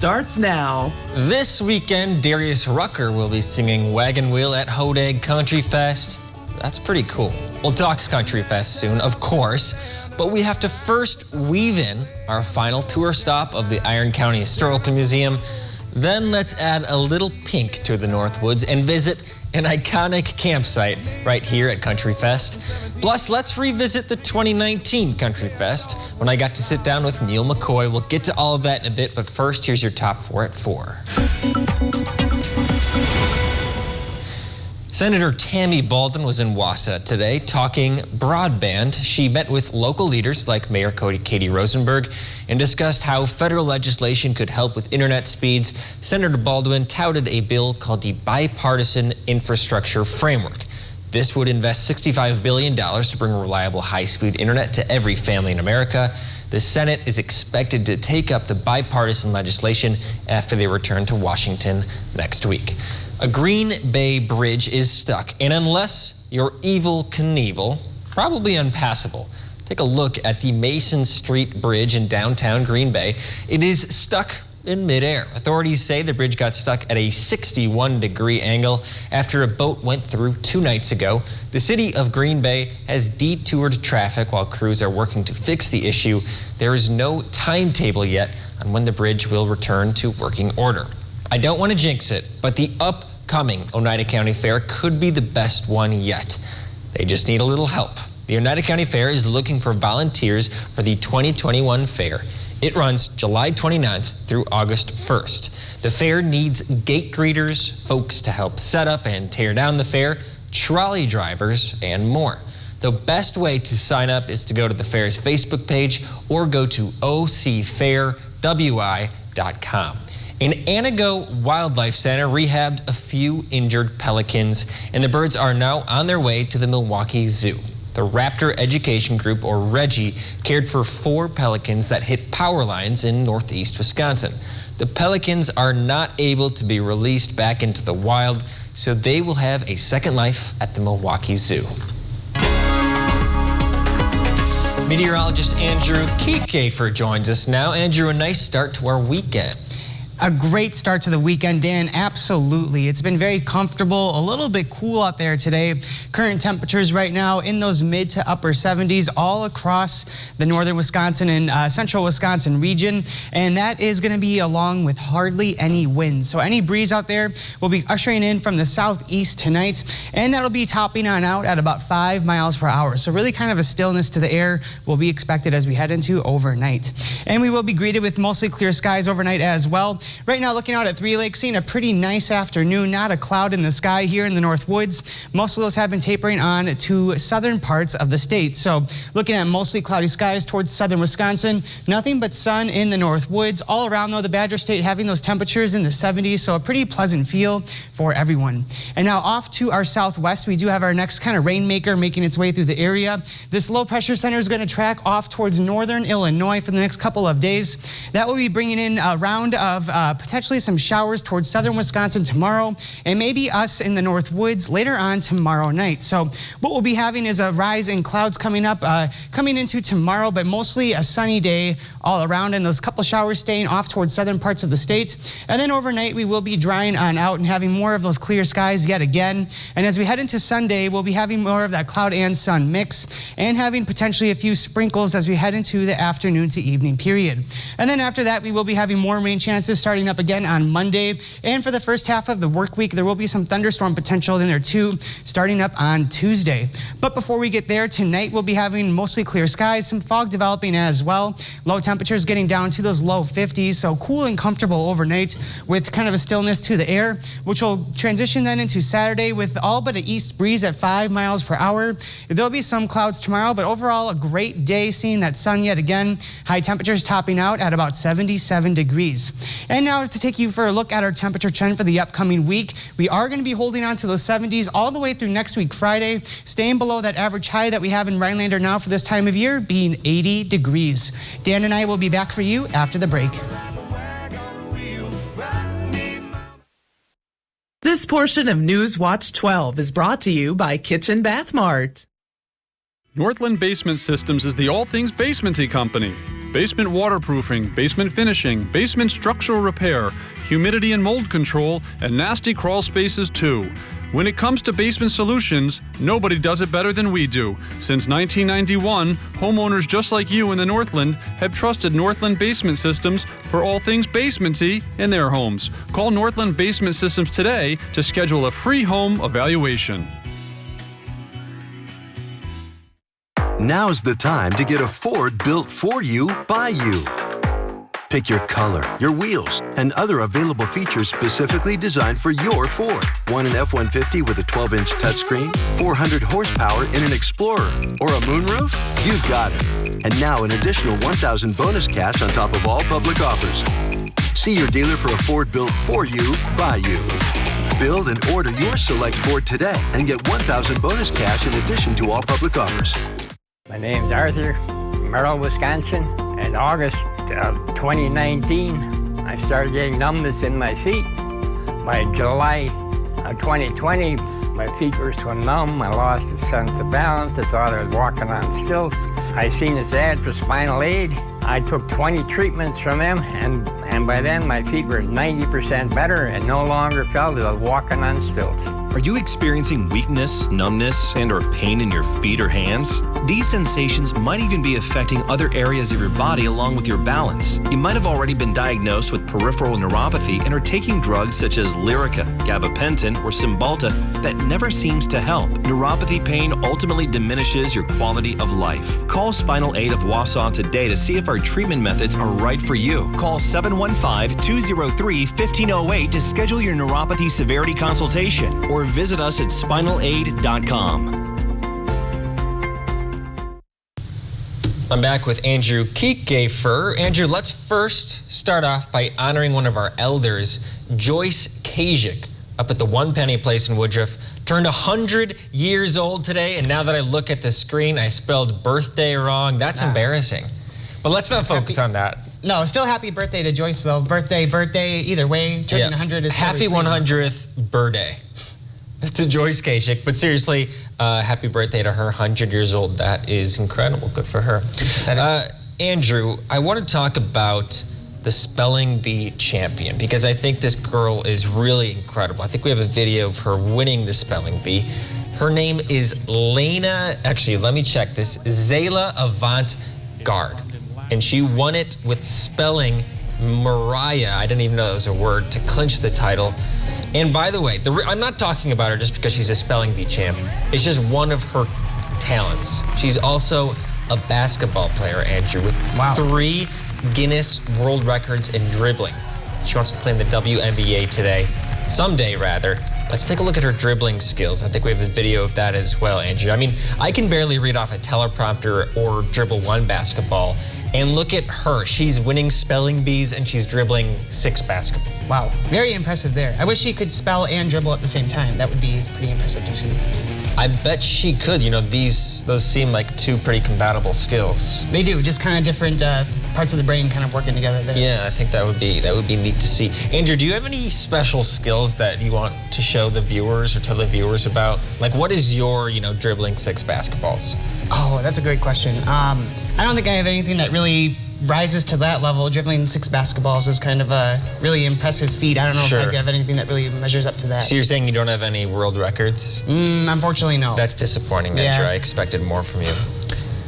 starts now. This weekend, Darius Rucker will be singing Wagon Wheel at Hodag Country Fest. That's pretty cool. We'll talk Country Fest soon, of course, but we have to first weave in our final tour stop of the Iron County Historical Museum. Then let's add a little pink to the Northwoods and visit an iconic campsite right here at Country Fest. Plus, let's revisit the 2019 Country Fest when I got to sit down with Neil McCoy. We'll get to all of that in a bit, but first, here's your top 4 at 4. Senator Tammy Baldwin was in Wausau today talking broadband. She met with local leaders like Mayor Katie Rosenberg and discussed how federal legislation could help with internet speeds. Senator Baldwin touted a bill called the Bipartisan Infrastructure Framework. This would invest $65 billion to bring reliable high-speed internet to every family in America. The Senate is expected to take up the bipartisan legislation after they return to Washington next week. A Green Bay bridge is stuck, and unless you're Evel Knievel, probably unpassable. Take a look at the Mason Street Bridge in downtown Green Bay. It is stuck in midair. Authorities say the bridge got stuck at a 61-degree angle after a boat went through 2 nights ago. The city of Green Bay has detoured traffic while crews are working to fix the issue. There is no timetable yet on when the bridge will return to working order. I don't want to jinx it, but the upcoming Oneida County Fair could be the best one yet. They just need a little help. The Oneida County Fair is looking for volunteers for the 2021 fair. It runs July 29th through August 1st. The fair needs gate greeters, folks to help set up and tear down the fair, trolley drivers, and more. The best way to sign up is to go to the fair's Facebook page or go to ocfairwi.com. An Antigo Wildlife Center rehabbed a few injured pelicans, and the birds are now on their way to the Milwaukee Zoo. The Raptor Education Group, or Reggie, cared for 4 pelicans that hit power lines in northeast Wisconsin. The pelicans are not able to be released back into the wild, so they will have a second life at the Milwaukee Zoo. Meteorologist Andrew Kiefer joins us now. Andrew, a nice start to our weekend. A great start to the weekend, Dan. Absolutely. It's been very comfortable, a little bit cool out there today. Current temperatures right now in those mid to upper 70s all across the northern Wisconsin and central Wisconsin region. And that is going to be along with hardly any wind. So any breeze out there will be ushering in from the southeast tonight. And that'll be topping on out at about 5 miles per hour. So really kind of a stillness to the air will be expected as we head into overnight. And we will be greeted with mostly clear skies overnight as well. Right now, looking out at Three Lakes, seeing a pretty nice afternoon. Not a cloud in the sky here in the North Woods. Most of those have been tapering on to southern parts of the state. So looking at mostly cloudy skies towards southern Wisconsin. Nothing but sun in the North Woods. All around, though, the Badger State having those temperatures in the 70s. So a pretty pleasant feel for everyone. And now off to our southwest, we do have our next kind of rainmaker making its way through the area. This low pressure center is going to track off towards northern Illinois for the next couple of days. That will be bringing in a round of potentially some showers towards southern Wisconsin tomorrow, and maybe us in the North Woods later on tomorrow night. So what we'll be having is a rise in clouds coming into tomorrow, but mostly a sunny day all around, and those couple showers staying off towards southern parts of the state. And then overnight, we will be drying on out and having more of those clear skies yet again. And as we head into Sunday, we'll be having more of that cloud and sun mix and having potentially a few sprinkles as we head into the afternoon to evening period. And then after that, we will be having more rain chances starting up again on Monday. And for the first half of the work week, there will be some thunderstorm potential in there too, starting up on Tuesday. But before we get there, tonight we'll be having mostly clear skies, some fog developing as well. Low temperatures getting down to those low 50s, so cool and comfortable overnight with kind of a stillness to the air, which will transition then into Saturday with all but an east breeze at 5 miles per hour. There'll be some clouds tomorrow, but overall a great day, seeing that sun yet again. High temperatures topping out at about 77 degrees. And now to take you for a look at our temperature trend for the upcoming week. We are going to be holding on to those 70s all the way through next week Friday, staying below that average high that we have in Rhinelander now for this time of year, being 80 degrees. Dan and I will be back for you after the break. This portion of News Watch 12 is brought to you by Kitchen Bath Mart. Northland Basement Systems is the all things basementy company. basement waterproofing, basement finishing, basement structural repair, humidity and mold control, and nasty crawl spaces too. When it comes to basement solutions, nobody does it better than we do. Since 1991, homeowners just like you in the Northland have trusted Northland Basement Systems for all things basementy in their homes. Call Northland Basement Systems today to schedule a free home evaluation. Now's the time to get a Ford built for you, by you. Pick your color, your wheels, and other available features specifically designed for your Ford. Want an F-150 with a 12-inch touchscreen, 400 horsepower in an Explorer, or a moonroof? You've got it. And now an additional $1,000 bonus cash on top of all public offers. See your dealer for a Ford built for you, by you. Build and order your select Ford today and get $1,000 bonus cash in addition to all public offers. My name's Arthur, from Merrill, Wisconsin. In August of 2019, I started getting numbness in my feet. By July of 2020, my feet were so numb, I lost a sense of balance. I thought I was walking on stilts. I seen this ad for spinal aid. I took 20 treatments from them, and by then my feet were 90% better and no longer felt as I was walking on stilts. Are you experiencing weakness, numbness, and/or pain in your feet or hands? These sensations might even be affecting other areas of your body along with your balance. You might have already been diagnosed with peripheral neuropathy and are taking drugs such as Lyrica, gabapentin, or Cymbalta that never seems to help. Neuropathy pain ultimately diminishes your quality of life. Call Spinal Aid of Wausau today to see if our treatment methods are right for you. Call 715-203-1508 to schedule your neuropathy severity consultation or visit us at spinalaid.com. I'm back with Andrew Kiekgefer. Andrew, let's first start off by honoring one of our elders, Joyce Kajik, up at the One Penny Place in Woodruff. Turned 100 years old today, and now that I look at the screen, I spelled birthday wrong. That's embarrassing. But let's not focus on that. No, still happy birthday to Joyce, though. Birthday, either way, turning 100 is happy 100th birthday to Joyce Kajik. But seriously, happy birthday to her, 100 years old. That is incredible. Good for her. Andrew, I want to talk about the Spelling Bee champion because I think this girl is really incredible. I think we have a video of her winning the Spelling Bee. Her name is Lena, actually, let me check this, Zayla Avant-Garde. And she won it with spelling Mariah, I didn't even know that was a word, to clinch the title. And by the way, I'm not talking about her just because she's a Spelling Bee champ. It's just one of her talents. She's also a basketball player, Andrew, with 3 Guinness World Records in dribbling. She wants to play in the WNBA today, someday rather. Let's take a look at her dribbling skills. I think we have a video of that as well, Andrew. I mean, I can barely read off a teleprompter or dribble 1 basketball. And look at her. She's winning spelling bees and she's dribbling 6 basketball. Wow, very impressive there. I wish she could spell and dribble at the same time. That would be pretty impressive to see. I bet she could. You know, those seem like 2 pretty compatible skills. They do, just kind of different parts of the brain kind of working together there. Yeah, I think that would be neat to see. Andrew, do you have any special skills that you want to show the viewers or tell the viewers about? Like, what is your, dribbling 6 basketballs? Oh, that's a great question. I don't think I have anything that really rises to that level. Dribbling 6 basketballs is kind of a really impressive feat. I don't know if I have anything that really measures up to that. So you're saying you don't have any world records? Unfortunately, no. That's disappointing, Andrew. I expected more from you.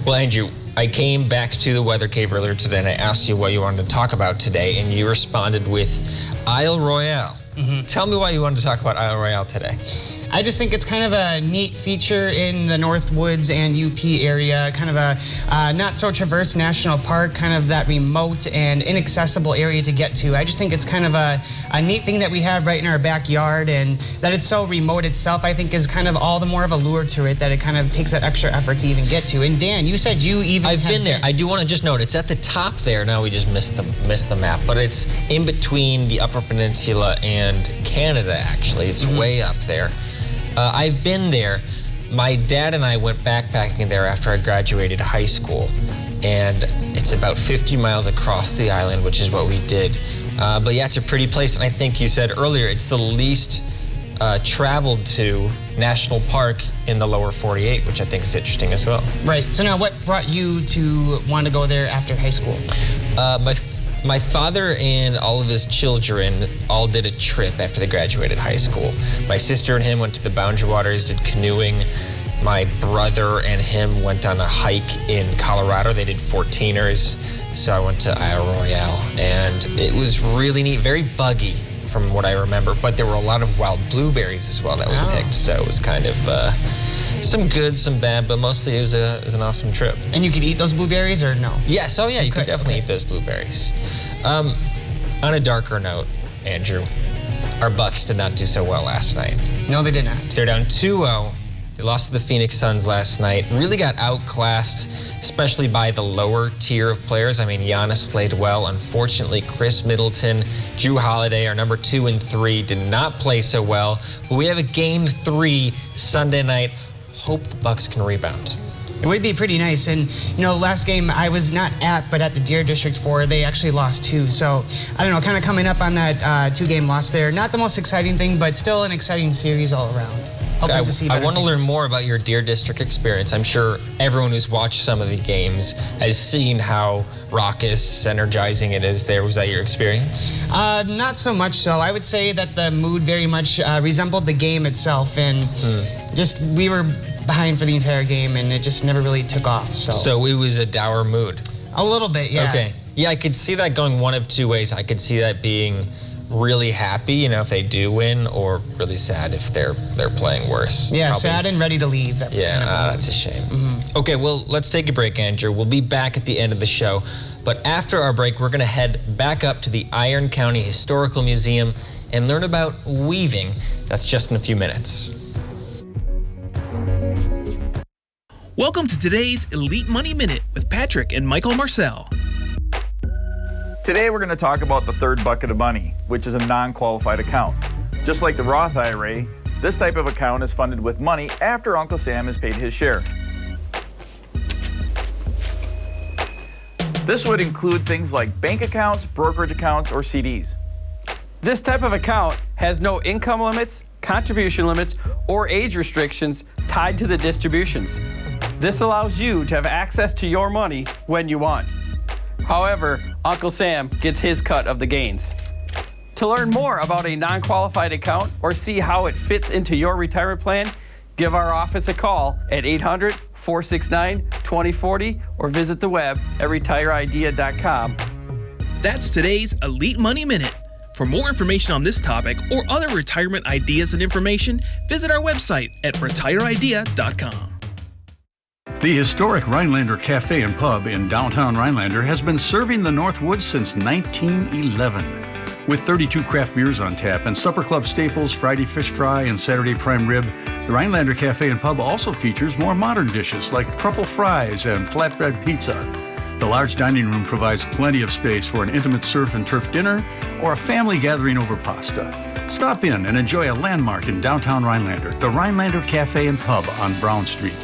Well, Andrew, I came back to the Weather Cave earlier today and I asked you what you wanted to talk about today, and you responded with Isle Royale. Tell me why you wanted to talk about Isle Royale today. I just think it's kind of a neat feature in the Northwoods and UP area, kind of a not so traverse national park, kind of that remote and inaccessible area to get to. I just think it's kind of a neat thing that we have right in our backyard, and that it's so remote itself, I think, is kind of all the more of a lure to it, that it kind of takes that extra effort to even get to. And Dan, you said you even I've been there. I do want to just note, it's at the top there. Now we just missed the map, but it's in between the Upper Peninsula and Canada, actually. It's way up there. I've been there. My dad and I went backpacking there after I graduated high school, and it's about 50 miles across the island, which is what we did. But yeah, it's a pretty place, and I think you said earlier it's the least traveled to National Park in the lower 48, which I think is interesting as well. Right. So now what brought you to want to go there after high school? My father and all of his children all did a trip after they graduated high school. My sister and him went to the Boundary Waters, did canoeing. My brother and him went on a hike in Colorado. They did 14ers, so I went to Isle Royale, and it was really neat, very buggy from what I remember, but there were a lot of wild blueberries as well that we picked, so it was kind of some good, some bad, but mostly it was an awesome trip. And you could eat those blueberries or no? Yes, oh yeah, you could definitely eat those blueberries. On a darker note, Andrew, our Bucks did not do so well last night. No, they did not. They're down 2-0. They lost to the Phoenix Suns last night. Really got outclassed, especially by the lower tier of players. I mean, Giannis played well. Unfortunately, Chris Middleton, Drew Holiday, our number 2 and 3, did not play so well. But we have a Game 3 Sunday night. Hope the Bucks can rebound. It would be pretty nice. And, you know, last game I was not at, but at the Deer District 4, they actually lost 2. So, I don't know, kind of coming up on that 2-game loss there. Not the most exciting thing, but still an exciting series all around. I want to learn more about your Deer District experience. I'm sure everyone who's watched some of the games has seen how raucous, energizing it is there. Was that your experience? Not so much so. I would say that the mood very much resembled the game itself, and just we were behind for the entire game, and it just never really took off. So it was a dour mood? A little bit, yeah. Okay. Yeah, I could see that going one of two ways. I could see that being really happy, you know, if they do win, or really sad if they're playing worse. Yeah, probably sad and ready to leave. That's that's a shame. Okay, well, let's take a break, Andrew. We'll be back at the end of the show. But after our break, we're going to head back up to the Iron County Historical Museum and learn about weaving. That's just in a few minutes. Welcome to today's Elite Money Minute with Patrick and Michael Marcell. Today we're going to talk about the third bucket of money, which is a non-qualified account. Just like the Roth IRA, this type of account is funded with money after Uncle Sam has paid his share. This would include things like bank accounts, brokerage accounts, or CDs. This type of account has no income limits, contribution limits, or age restrictions tied to the distributions. This allows you to have access to your money when you want. However, Uncle Sam gets his cut of the gains. To learn more about a non-qualified account or see how it fits into your retirement plan, give our office a call at 800-469-2040 or visit the web at retireidea.com. That's today's Elite Money Minute. For more information on this topic or other retirement ideas and information, visit our website at retireidea.com. The historic Rhinelander Cafe and Pub in downtown Rhinelander has been serving the Northwoods since 1911. With 32 craft beers on tap and supper club staples, Friday fish fry, and Saturday prime rib, the Rhinelander Cafe and Pub also features more modern dishes like truffle fries and flatbread pizza. The large dining room provides plenty of space for an intimate surf and turf dinner or a family gathering over pasta. Stop in and enjoy a landmark in downtown Rhinelander, the Rhinelander Cafe and Pub on Brown Street.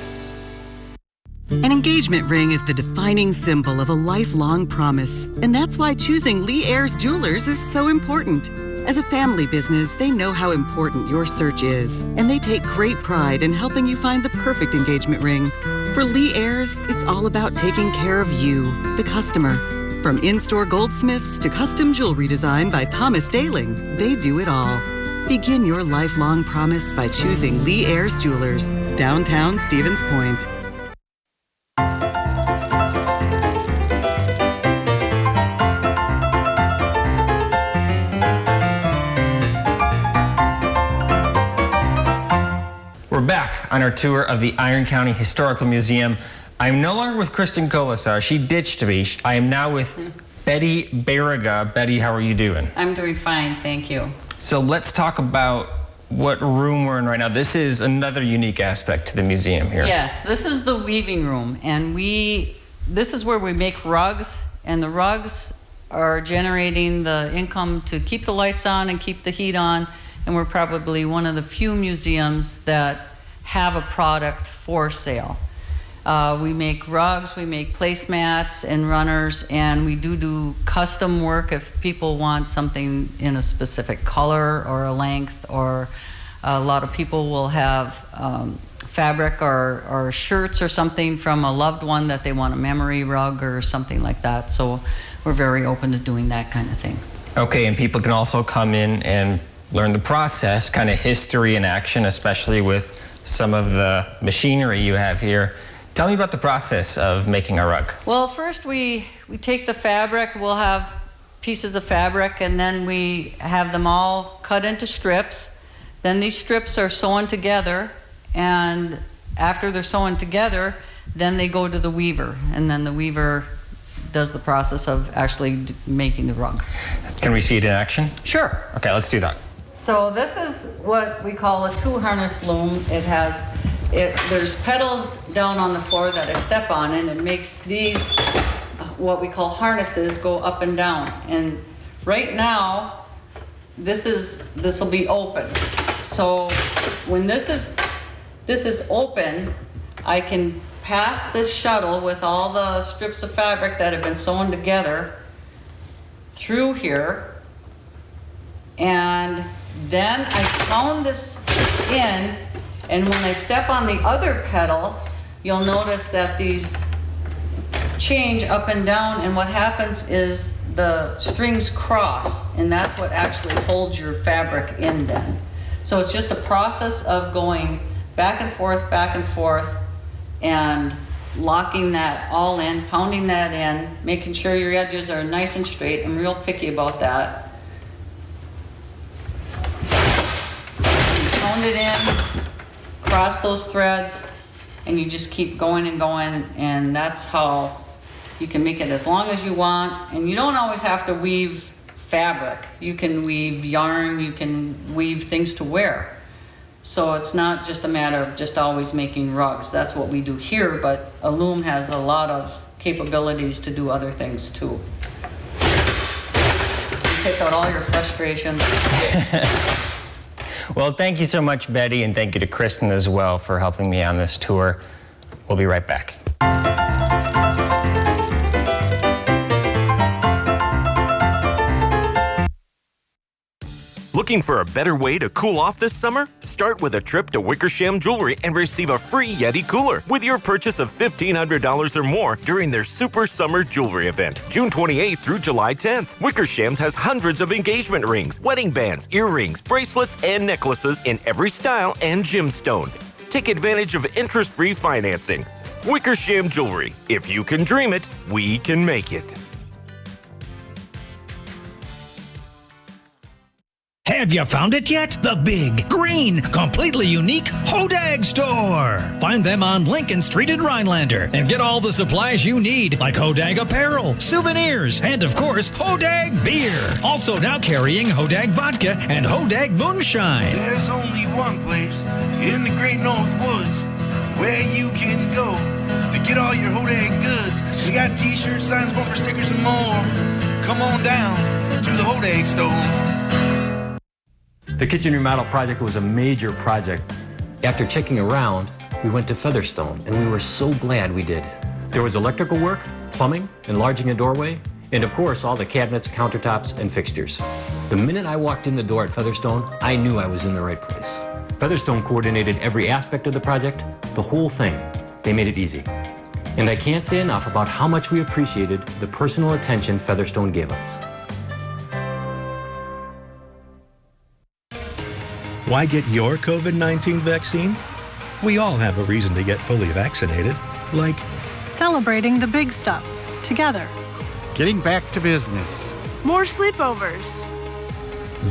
An engagement ring is the defining symbol of a lifelong promise, and that's why choosing Lee Ayres Jewelers is so important. As a family business, they know how important your search is, and they take great pride in helping you find the perfect engagement ring. For Lee Ayres, it's all about taking care of you, the customer. From in-store goldsmiths to custom jewelry design by Thomas Daling, they do it all. Begin your lifelong promise by choosing Lee Ayres Jewelers, downtown Stevens Point. We're back on our tour of the Iron County Historical Museum. I'm no longer with Kristen Colasar. She ditched me. I am now with Betty Barriga. Betty, how are you doing? I'm doing fine, thank you. So let's talk about what room we're in right now. This is another unique aspect to the museum here. Yes, this is the weaving room, and this is where we make rugs, and the rugs are generating the income to keep the lights on and keep the heat on, and we're probably one of the few museums that have a product for sale. We make rugs, we make placemats and runners, and we do custom work if people want something in a specific color or a length or A lot of people will have fabric or shirts or something from a loved one that they want a memory rug or something like that. So we're very open to doing that kind of thing. Okay, and people can also come in and learn the process, kind of history in action, especially with some of the machinery you have here. Tell me about the process of making a rug. Well, first we take the fabric. We'll have pieces of fabric, and then we have them all cut into strips. Then these strips are sewn together, and after they're sewn together, then they go to the weaver, and then the weaver does the process of actually making the rug. Can we see it in action? Sure. Okay, let's do that. So this is what we call a two-harness loom. There's pedals down on the floor that I step on, and it makes these, what we call harnesses, go up and down. And right now, this will be open. So when this is open, I can pass this shuttle with all the strips of fabric that have been sewn together through here, and then I pound this in, and when I step on the other pedal, you'll notice that these change up and down, and what happens is the strings cross, and that's what actually holds your fabric in then. So it's just a process of going back and forth, and locking that all in, pounding that in, making sure your edges are nice and straight. I'm real picky about that. Pound it in, cross those threads, and you just keep going and going, and that's how you can make it as long as you want. And you don't always have to weave fabric. You can weave yarn, you can weave things to wear. So it's not just a matter of just always making rugs. That's what we do here, but a loom has a lot of capabilities to do other things too. You take out all your frustrations. Well, thank you so much, Betty, and thank you to Kristen as well for helping me on this tour. We'll be right back. Looking for a better way to cool off this summer? Start with a trip to Wickersham Jewelry and receive a free Yeti cooler with your purchase of $1,500 or more during their Super Summer Jewelry event, June 28th through July 10th. Wickersham's has hundreds of engagement rings, wedding bands, earrings, bracelets, and necklaces in every style and gemstone. Take advantage of interest-free financing. Wickersham Jewelry. If you can dream it, we can make it. Have you found it yet? The big, green, completely unique Hodag store. Find them on Lincoln Street in Rhinelander and get all the supplies you need, like Hodag apparel, souvenirs, and of course, Hodag beer. Also now carrying Hodag vodka and Hodag moonshine. There's only one place in the Great North Woods where you can go to get all your Hodag goods. We got t-shirts, signs, bumper stickers, and more. Come on down to the Hodag store. The kitchen remodel project was a major project. After checking around, we went to Featherstone, and we were so glad we did. There was electrical work, plumbing, enlarging a doorway, and of course, all the cabinets, countertops, and fixtures. The minute I walked in the door at Featherstone, I knew I was in the right place. Featherstone coordinated every aspect of the project, the whole thing. They made it easy. And I can't say enough about how much we appreciated the personal attention Featherstone gave us. Why get your COVID-19 vaccine? We all have a reason to get fully vaccinated, like celebrating the big stuff together. Getting back to business. More sleepovers.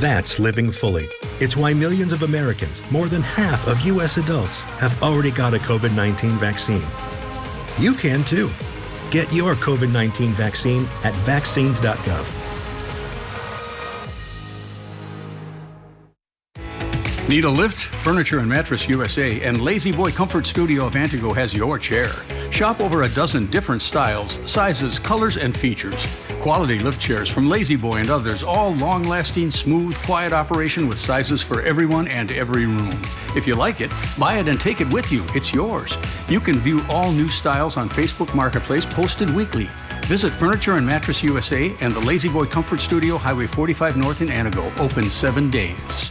That's living fully. It's why millions of Americans, more than half of U.S. adults, have already got a COVID-19 vaccine. You can too. Get your COVID-19 vaccine at vaccines.gov. Need a lift? Furniture and Mattress USA and Lazy Boy Comfort Studio of Antigo has your chair. Shop over a dozen different styles, sizes, colors, and features. Quality lift chairs from Lazy Boy and others, all long-lasting, smooth, quiet operation with sizes for everyone and every room. If you like it, buy it and take it with you. It's yours. You can view all new styles on Facebook Marketplace, posted weekly. Visit Furniture and Mattress USA and the Lazy Boy Comfort Studio, Highway 45 North in Antigo, open 7 days.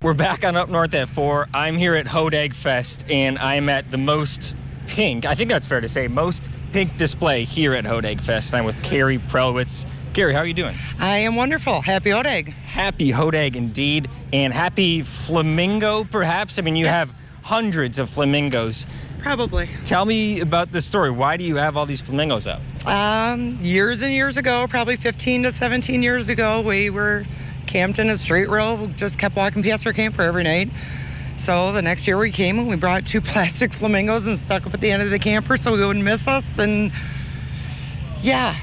We're back on Up North at 4. I'm here at Hodag Fest, and I'm at the most pink, I think that's fair to say, most pink display here at Hodag Fest. I'm with Carrie Prelwitz. Carrie, how are you doing? I am wonderful. Happy Hodag. Happy Hodag indeed, and happy flamingo, perhaps? I mean, you have hundreds of flamingos. Probably. Tell me about the story. Why do you have all these flamingos out? Years and years ago, probably 15 to 17 years ago, we were camped in a straight row, just kept walking past our camper every night. So the next year we came and we brought 2 plastic flamingos and stuck them at the end of the camper so we wouldn't miss us. And yeah,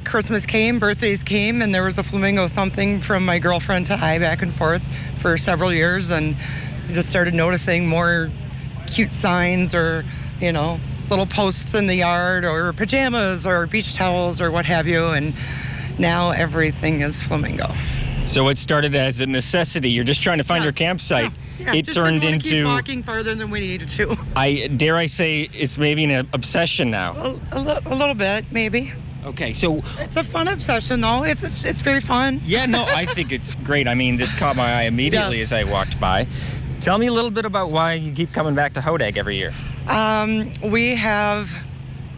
Christmas came, birthdays came, and there was a flamingo something from my girlfriend to I back and forth for several years, and just started noticing more cute signs or, you know, little posts in the yard or pajamas or beach towels or what have you, and now everything is flamingo. So it started as a necessity. You're just trying to find your campsite. Yeah, it just turned didn't want to into, keep walking farther than we needed to. dare I say, it's maybe an obsession now. A little bit, maybe. Okay, so it's a fun obsession, though. It's very fun. Yeah, no, I think it's great. I mean, this caught my eye immediately as I walked by. Tell me a little bit about why you keep coming back to Hodag every year. We have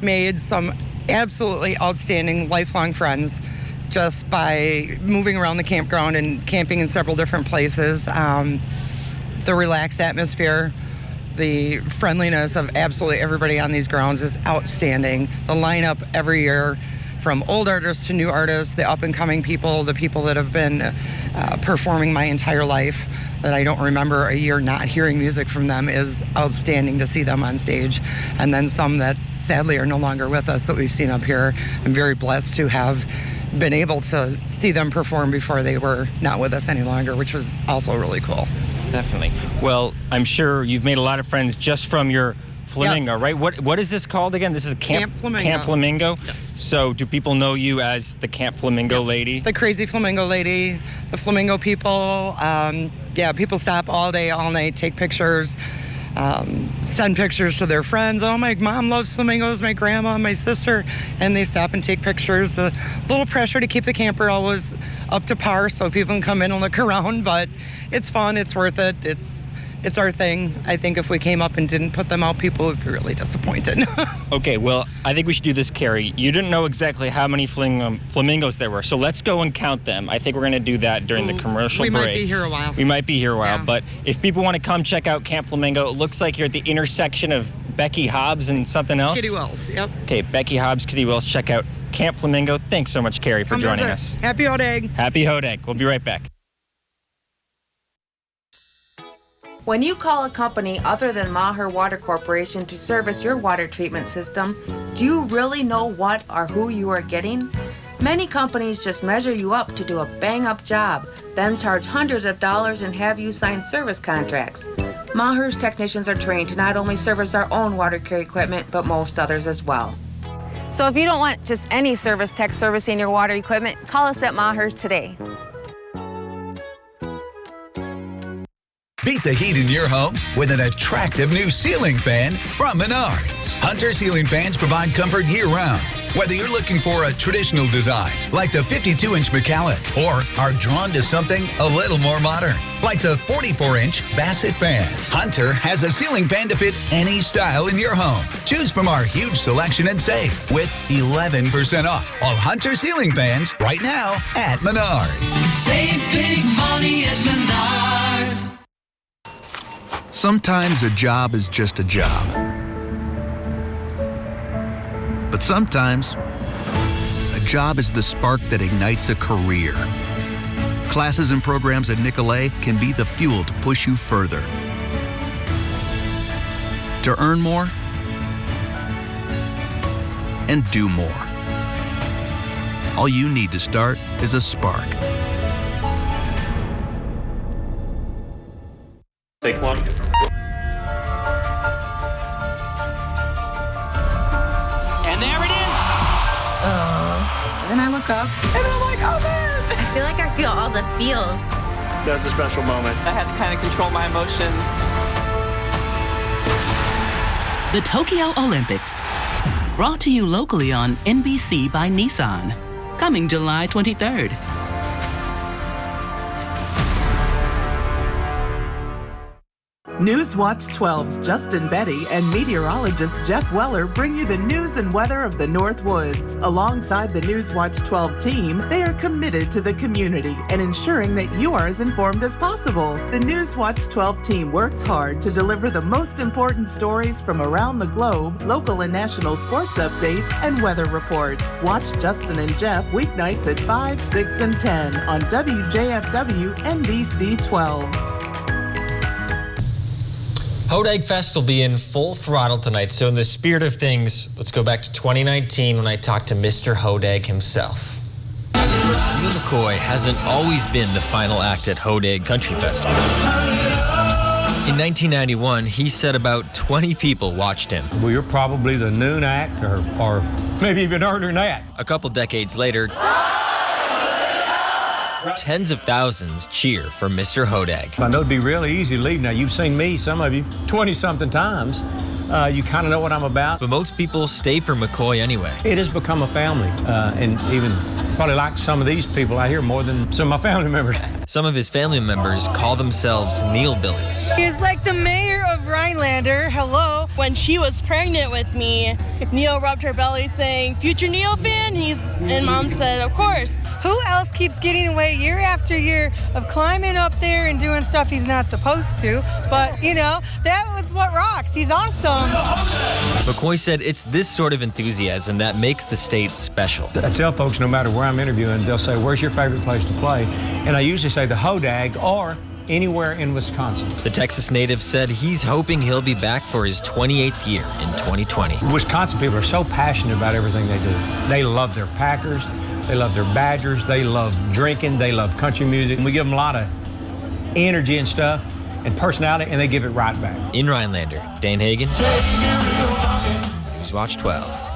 made some absolutely outstanding lifelong friends just by moving around the campground and camping in several different places. The relaxed atmosphere, the friendliness of absolutely everybody on these grounds is outstanding. The lineup every year, from old artists to new artists, the up-and-coming people, the people that have been performing my entire life, that I don't remember a year not hearing music from them, is outstanding to see them on stage. And then some that sadly are no longer with us that we've seen up here. I'm very blessed to have been able to see them perform before they were not with us any longer, which was also really cool. Definitely. Well, I'm sure you've made a lot of friends just from your flamingo, right? What is this called again? This is Camp Flamingo. Camp Flamingo. Yes. So do people know you as the Camp Flamingo lady? The crazy flamingo lady, the flamingo people. People stop all day, all night, take pictures, send pictures to their friends. Oh, my mom loves flamingos, my grandma, my sister, and they stop and take pictures. A little pressure to keep the camper always up to par so people can come in and look around, but it's fun, it's worth it, it's our thing. I think if we came up and didn't put them out, people would be really disappointed. Okay, well, I think we should do this, Carrie. You didn't know exactly how many flamingos there were, so let's go and count them. I think we're going to do that during the commercial break. We might be here a while. We might be here a while, but if people want to come check out Camp Flamingo, it looks like you're at the intersection of Becky Hobbs and something else. Kitty Wells, yep. Okay, Becky Hobbs, Kitty Wells, check out Camp Flamingo. Thanks so much, Carrie, for joining us. Happy Hodag. Happy Hodag. We'll be right back. When you call a company other than Maher Water Corporation to service your water treatment system, do you really know what or who you are getting? Many companies just measure you up to do a bang-up job, then charge hundreds of dollars and have you sign service contracts. Maher's technicians are trained to not only service our own water care equipment, but most others as well. So if you don't want just any service tech servicing your water equipment, call us at Maher's today. Beat the heat in your home with an attractive new ceiling fan from Menards. Hunter ceiling fans provide comfort year-round. Whether you're looking for a traditional design, like the 52-inch Macallan, or are drawn to something a little more modern, like the 44-inch Bassett fan, Hunter has a ceiling fan to fit any style in your home. Choose from our huge selection and save with 11% off all Hunter ceiling fans right now at Menards. Save big money at Menards. Sometimes a job is just a job. But sometimes, a job is the spark that ignites a career. Classes and programs at Nicolet can be the fuel to push you further. To earn more and do more. All you need to start is a spark. Take one. And there it is! Then I look up, and I'm like, oh man! I feel like I feel all the feels. That was a special moment. I had to kind of control my emotions. The Tokyo Olympics. Brought to you locally on NBC by Nissan. Coming July 23rd. Newswatch 12's Justin Betty and meteorologist Jeff Weller bring you the news and weather of the North Woods. Alongside the Newswatch 12 team, they are committed to the community and ensuring that you are as informed as possible. The Newswatch 12 team works hard to deliver the most important stories from around the globe, local and national sports updates, and weather reports. Watch Justin and Jeff weeknights at 5, 6, and 10 on WJFW NBC 12. Hodag Fest will be in full throttle tonight, so in the spirit of things, let's go back to 2019 when I talked to Mr. Hodag himself. Neil McCoy hasn't always been the final act at Hodag Country Festival. In 1991, he said about 20 people watched him. Well, you're probably the noon act, or maybe even earlier than that. A couple decades later, tens of thousands cheer for Mr. Hodag. I know it'd be really easy to leave. Now, you've seen me, some of you, 20-something times. You kind of know what I'm about. But most people stay for McCoy anyway. It has become a family, and even probably like some of these people out here more than some of my family members. Some of his family members call themselves Neil Billies. He's like the mayor of Rhinelander. Hello. When she was pregnant with me, Neil rubbed her belly saying, "Future Neil fan?" And Mom said, "Of course." Who else keeps getting away year after year of climbing up there and doing stuff he's not supposed to? But, you know, that was what rocks. He's awesome. McCoy said it's this sort of enthusiasm that makes the state special. I tell folks no matter where I'm interviewing, they'll say, "Where's your favorite place to play?" And I usually say the Hodag or anywhere in Wisconsin. The Texas native said he's hoping he'll be back for his 28th year in 2020. Wisconsin people are so passionate about everything they do. They love their Packers. They love their Badgers. They love drinking. They love country music. And we give them a lot of energy and stuff and personality, and they give it right back. In Rhinelander, Dan Hagan, Newswatch 12.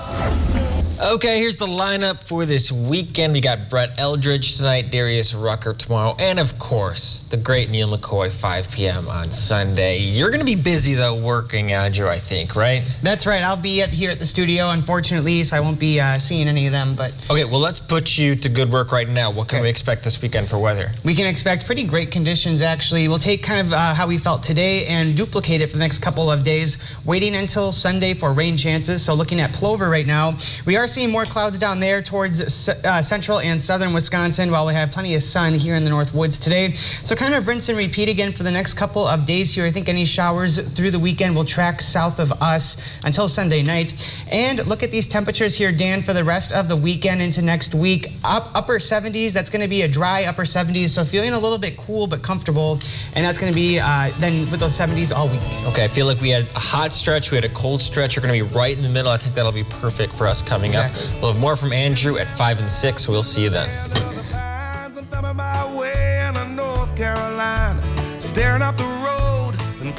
Okay, here's the lineup for this weekend. We got Brett Eldridge tonight, Darius Rucker tomorrow, and of course, the great Neil McCoy, 5 p.m. on Sunday. You're going to be busy, though, working, Andrew, I think, right? That's right. I'll be here at the studio, unfortunately, so I won't be seeing any of them. But okay, well, let's put you to good work right now. What can we expect this weekend for weather? We can expect pretty great conditions, actually. We'll take kind of how we felt today and duplicate it for the next couple of days, waiting until Sunday for rain chances. So looking at Plover right now, we are seeing more clouds down there towards central and southern Wisconsin, while we have plenty of sun here in the North Woods today. So kind of rinse and repeat again for the next couple of days here. I think any showers through the weekend will track south of us until Sunday night. And look at these temperatures here, Dan, for the rest of the weekend into next week. Upper 70s, that's going to be a dry upper 70s, so feeling a little bit cool but comfortable. And that's going to be then with those 70s all week. Okay, I feel like we had a hot stretch, we had a cold stretch. We're going to be right in the middle. I think that'll be perfect for us coming up. We'll have more from Andrew at 5 and 6. We'll see you then. Staring out the road and